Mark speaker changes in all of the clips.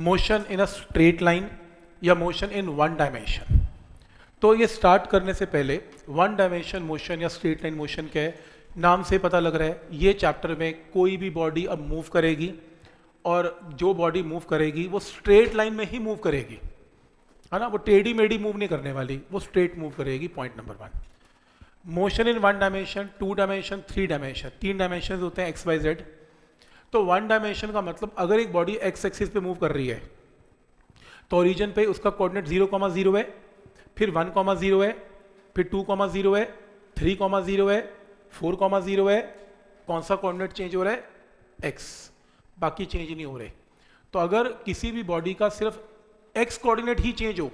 Speaker 1: Motion in a straight line या motion in one dimension. तो ये स्टार्ट करने से पहले वन डायमेंशन मोशन या स्ट्रेट लाइन मोशन क्या है, नाम से पता लग रहा है ये चैप्टर में कोई भी बॉडी अब मूव करेगी और जो बॉडी मूव करेगी वो स्ट्रेट लाइन में ही मूव करेगी, है ना, वो टेढ़ी मेढ़ी मूव नहीं करने वाली, वो स्ट्रेट मूव करेगी। Point number one. Motion in one dimension, two dimension, three dimension, तीन डायमेंशन होते हैं एक्स वाई जेड। तो वन डायमेंशन का मतलब अगर एक बॉडी एक्स एक्सिस पे मूव कर रही है तो ओरिजिन पे उसका कोऑर्डिनेट 0,0 है, फिर 1,0 है, फिर 2,0 है, 3,0 है, 4,0 है। कौन सा कोऑर्डिनेट चेंज हो रहा है? एक्स, बाकी चेंज नहीं हो रहे। तो अगर किसी भी बॉडी का सिर्फ एक्स कोऑर्डिनेट ही चेंज हो,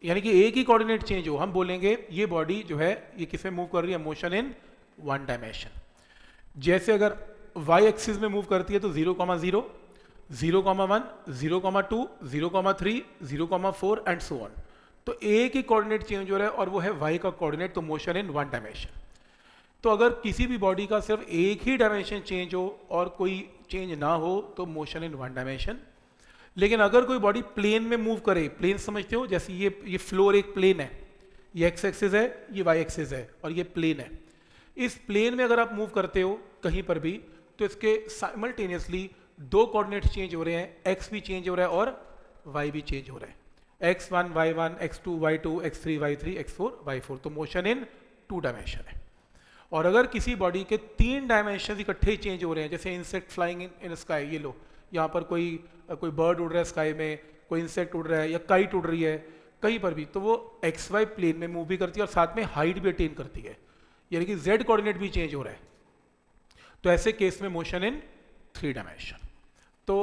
Speaker 1: यानी कि एक ही कोऑर्डिनेट चेंज हो, हम बोलेंगे ये बॉडी जो है ये किस में मूव कर रही है? Motion in one dimension. जैसे अगर वाई एक्सिस में मूव करती है तो 0,0, 0,1, 0,2, 0,3, 0,4 एंड सो ऑन। तो एक ही कोऑर्डिनेट चेंज हो रहा है और वो है वाई का कोऑर्डिनेट, तो मोशन इन वन डायमेंशन। तो अगर किसी भी बॉडी का सिर्फ एक ही डायमेंशन चेंज हो और कोई चेंज ना हो तो मोशन इन वन डायमेंशन। लेकिन अगर कोई बॉडी प्लेन में मूव करे, प्लेन समझते हो, जैसे ये फ्लोर एक प्लेन है, ये एक्स एक्सिस है, ये वाई एक्सिस है और ये प्लेन है। इस प्लेन में अगर आप मूव करते हो कहीं पर भी तो इसके साइमल्टेनियसली दो कोऑर्डिनेट चेंज हो रहे हैं, एक्स भी चेंज हो रहा है और वाई भी चेंज हो रहा है, x1 y1, x2 y2, x3 y3, x4 y4। तो मोशन इन टू डायमेंशन है। और अगर किसी बॉडी के तीन डायमेंशन इकट्ठे चेंज हो रहे हैं, जैसे इंसेक्ट फ्लाइंग इन स्काई, ये लो यहाँ पर कोई बर्ड उड़ रहा है स्काई में, कोई इंसेक्ट उड़ रहा है या काइट उड़ रही है कहीं पर भी, तो वो एक्स वाई प्लेन में मूव भी करती है और साथ में हाइट भी अटेन करती है, यानी कि जेड कोऑर्डिनेट भी चेंज हो रहा है। तो ऐसे केस में मोशन इन थ्री डायमेंशन। तो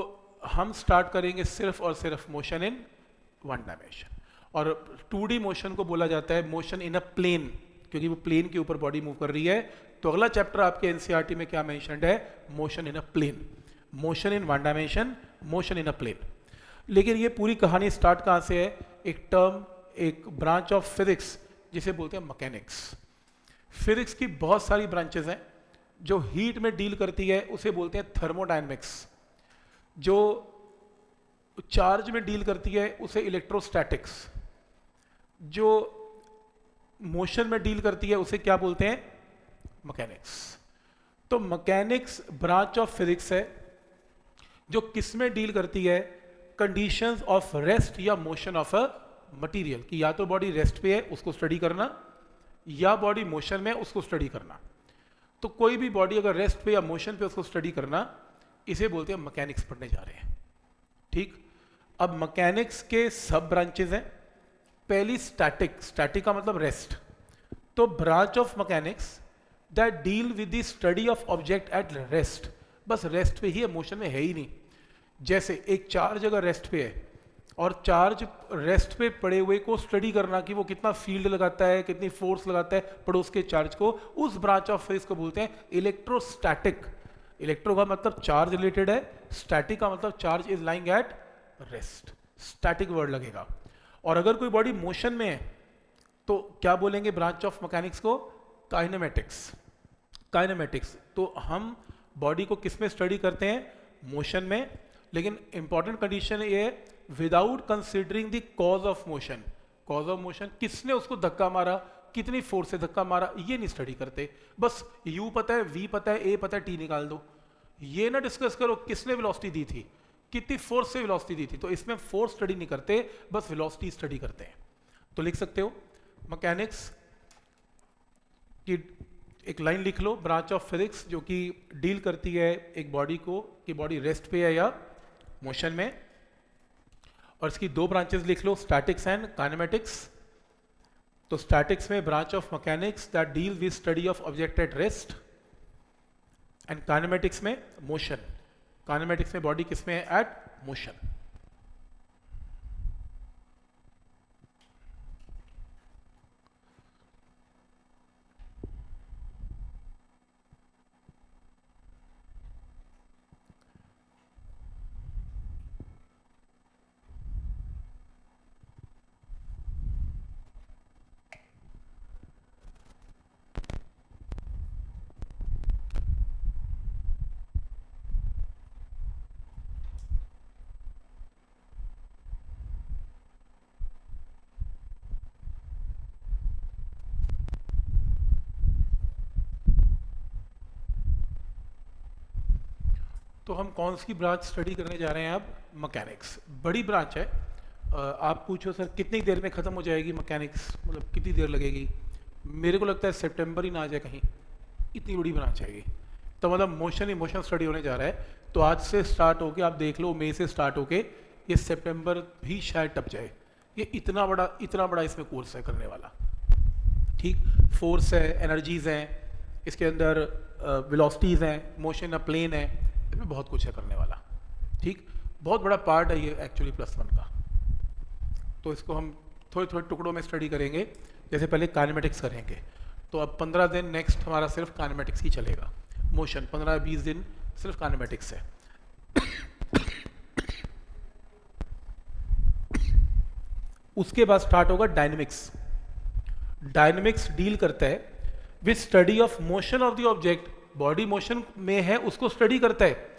Speaker 1: हम स्टार्ट करेंगे सिर्फ और सिर्फ मोशन इन वन डायमेंशन। और 2D मोशन को बोला जाता है मोशन इन अ प्लेन, क्योंकि वो प्लेन के ऊपर बॉडी मूव कर रही है। तो अगला चैप्टर आपके एनसीईआरटी में क्या मेंशन्ड है? Motion in a plane, motion in one dimension, motion in a plane. लेकिन ये पूरी कहानी स्टार्ट कहाँ से है? एक टर्म, एक ब्रांच ऑफ फिजिक्स जिसे बोलते हैं मैकेनिक्स। फिजिक्स की बहुत सारी ब्रांचेस हैं। जो हीट में डील करती है उसे बोलते हैं थर्मोडायनेमिक्स, जो चार्ज में डील करती है उसे इलेक्ट्रोस्टैटिक्स, जो मोशन में डील करती है उसे क्या बोलते हैं? मैकेनिक्स। तो मैकेनिक्स ब्रांच ऑफ फिजिक्स है जो किस में डील करती है? कंडीशंस ऑफ रेस्ट या मोशन ऑफ अ मटेरियल, कि या तो बॉडी रेस्ट पे है उसको स्टडी करना या बॉडी मोशन में उसको स्टडी करना। तो कोई भी बॉडी अगर रेस्ट पे या मोशन पे उसको स्टडी करना, इसे बोलते हैं मैकेनिक्स पढ़ने जा रहे हैं। ठीक। अब मैकेनिक्स के सब ब्रांचेस हैं। पहली स्टैटिक, स्टैटिक का मतलब रेस्ट। तो branch of mechanics that deal with the study of object at rest, बस रेस्ट पे ही है, मोशन में है ही नहीं। जैसे एक चार्ज अगर रेस्ट पे है और चार्ज रेस्ट पे पड़े हुए को स्टडी करना कि वो कितना फील्ड लगाता है, कितनी फोर्स लगाता है पड़ोस के चार्ज को, उस ब्रांच ऑफ फिजिक्स को बोलते हैं इलेक्ट्रोस्टैटिक। इलेक्ट्रो का मतलब चार्ज रिलेटेड है, स्टैटिक का मतलब charge is lying at rest, static word लगेगा। और अगर कोई बॉडी मोशन में है तो क्या बोलेंगे ब्रांच ऑफ मैकेनिक्स को? काइनेमेटिक्स। काइनेमेटिक्स। तो हम बॉडी को किस में स्टडी करते हैं? मोशन में। लेकिन इंपॉर्टेंट कंडीशन ये है, without considering the cause of motion. Cause of motion, किसने उसको धक्का मारा, कितनी फोर्स से धक्का मारा, ये नहीं स्टडी करते। बस यू पता है, वी पता है, ए पता है, टी निकाल दो। ये ना डिस्कस करो किसने वेलोसिटी दी थी, कितनी फोर्स से वेलोसिटी दी थी। तो इसमें फोर्स स्टडी नहीं करते, बस वेलोसिटी स्टडी करते हैं। तो लिख सकते हो मैकेनिक्स की एक लाइन लिख लो, ब्रांच ऑफ फिजिक्स जो कि डील करती है एक बॉडी को कि बॉडी रेस्ट पे है या मोशन में। और इसकी दो ब्रांचेस लिख लो, स्टैटिक्स एंड काइनेमेटिक्स। तो स्टैटिक्स में branch of mechanics that deal with study of object at rest, and kinematics में मोशन। काइनेमेटिक्स में बॉडी किस में है? At motion. तो हम कौन सी ब्रांच स्टडी करने जा रहे हैं अब? मैकेनिक्स। बड़ी ब्रांच है। आप पूछो सर कितनी देर में ख़त्म हो जाएगी मैकेनिक्स, मतलब कितनी देर लगेगी? मेरे को लगता है सितंबर ही ना आ जाए कहीं, इतनी बड़ी ब्रांच है ये। तो मतलब मोशन इमोशन स्टडी होने जा रहा है। तो आज से स्टार्ट होके आप देख लो, मई से स्टार्ट होके ये सितंबर भी शायद टप जाए। ये इतना बड़ा इसमें कोर्स है करने वाला। ठीक, फोर्स है, एनर्जीज़ हैं, इसके अंदर वेलोसिटीज़ हैं, मोशन ऑफ प्लेन है, इसमें बहुत कुछ है करने वाला। ठीक, बहुत बड़ा पार्ट है ये एक्चुअली +1 का। तो इसको हम थोड़े थोड़े टुकड़ों में स्टडी करेंगे। जैसे पहले काइनेमेटिक्स करेंगे, तो अब 15 दिन नेक्स्ट हमारा सिर्फ काइनेमेटिक्स ही चलेगा। मोशन 15-20 दिन सिर्फ काइनेमेटिक्स है। उसके बाद स्टार्ट होगा डायनेमिक्स। डायनेमिक्स डील करता है with study of motion of the object. Body motion में है उसको स्टडी करता है,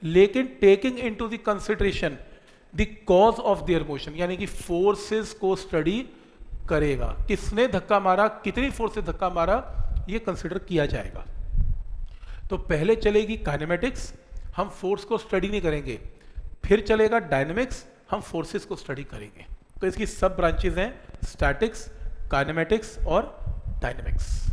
Speaker 1: लेकिन taking into the consideration the cause of their motion, यानी कि फोर्सेस को स्टडी करेगा। किसने धक्का मारा, कितनी फोर्स से धक्का मारा, ये कंसिडर किया जाएगा। तो पहले चलेगी काइनेमेटिक्स, हम फोर्स को स्टडी नहीं करेंगे। फिर चलेगा डायनेमिक्स, हम फोर्सेस को स्टडी करेंगे। तो इसकी सब ब्रांचेज हैं, स्टैटिक्स, काइनेमेटिक्स और डायनेमिक्स।